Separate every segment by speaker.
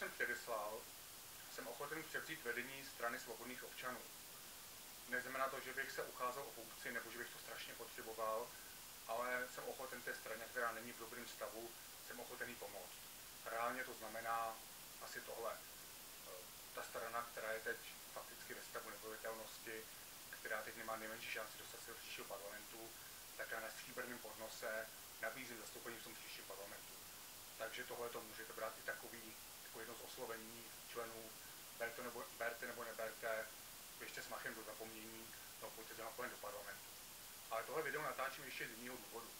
Speaker 1: jsem předeslal, jsem ochoten převzít vedení strany svobodných občanů. Neznamená to, že bych se ucházel o funkci nebo že bych to strašně potřeboval, ale jsem ochoten té straně, která není v dobrém stavu, jsem ochoten jí pomoct. Reálně to znamená asi tohle. Ta strana, která je teď fakticky ve stavu nevolitelnosti, která teď nemá nejmenší šanci dostat se do příštího parlamentu, tak já na stříbrném podnose nabízím zastoupení v tom příštím parlamentu. Takže tohle to můžete brát i jako jedno z oslovení členů, berte nebo neberte, běžte s machem do zapomnění, no pojďte za napojen do parlamentu. Ale tohle video natáčím ještě z jiného důvodu.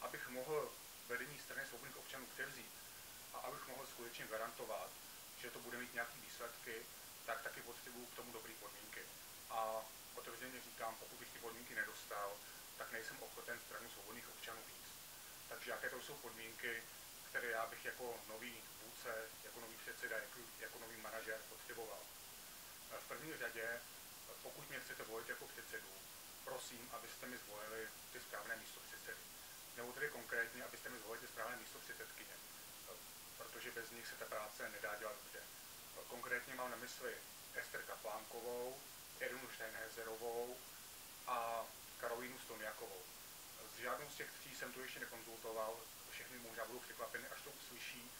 Speaker 1: Abych mohl vedení strany svobodných občanů převzít a abych mohl skutečně garantovat, že to bude mít nějaké výsledky, tak taky potřebuju k tomu dobré podmínky. A otevřeně říkám, pokud bych ty podmínky nedostal, tak nejsem ochoten stranu svobodných občanů víc. Takže jaké to jsou podmínky, které já bych jako nový vůdce, jako nový předseda, jako nový manažer potřeboval. V první řadě, pokud mě chcete volit jako předsedu, prosím, abyste mi zvolili ty správné místopředsedy. Nebo tedy konkrétně, abyste mi zvolili ty správné místopředsedkyně, protože bez nich se ta práce nedá dělat dobře. Konkrétně mám na mysli Ester Kaplánkovou, Irinu Steinhäuserovou a Karolínu Stoniakovou. S žádnou z těch tří jsem tu ještě nekonzultoval, všechny možná budou překvapeny, až to uslyší.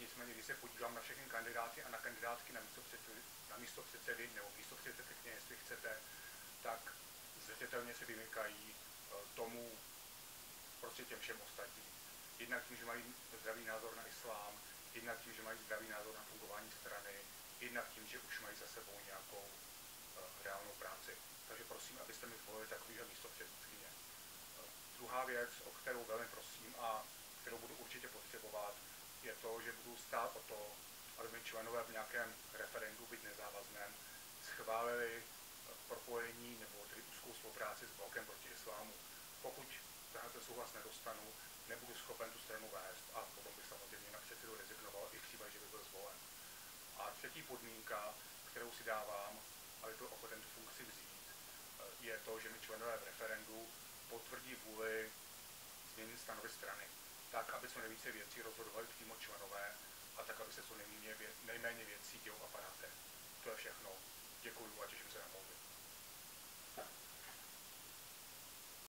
Speaker 1: Nicméně, když se podívám na všechny kandidáty a na kandidátky na místopředsedy nebo místopředsedkyně, jestli chcete, tak zřetelně se vymykají tomu, prostě těm všem ostatním. Jednak tím, že mají zdravý názor na islám, jednak tím, že mají zdravý názor na fungování strany, jednak tím, že už mají za sebou nějakou reálnou práci. Takže prosím, abyste mi zvolili takovýhle místopředsedkyně. Druhá věc, o kterou velmi prosím a kterou budu určitě potřebovat, je to, že budu stát o to, aby mi členové v nějakém referendu, byť nezávazném, schválili propojení nebo tedy úzkou spolupráci s blokem proti islámu. Pokud tenhle souhlas nedostanu, nebudu schopen tu stranu vést a potom bych samozřejmě na předsedu rezignoval i v případě, že by byl zvolen. A třetí podmínka, kterou si dávám, aby byl ochoten tu funkci vzít, je to, že mi členové v referendu potvrdí vůli změnit stanovy strany, tak, aby co nejvíce věcí rozhodovali přímo členové a tak, aby se co nejméně věcí dělo v aparátech. To je všechno. Děkuju a těším se na volby.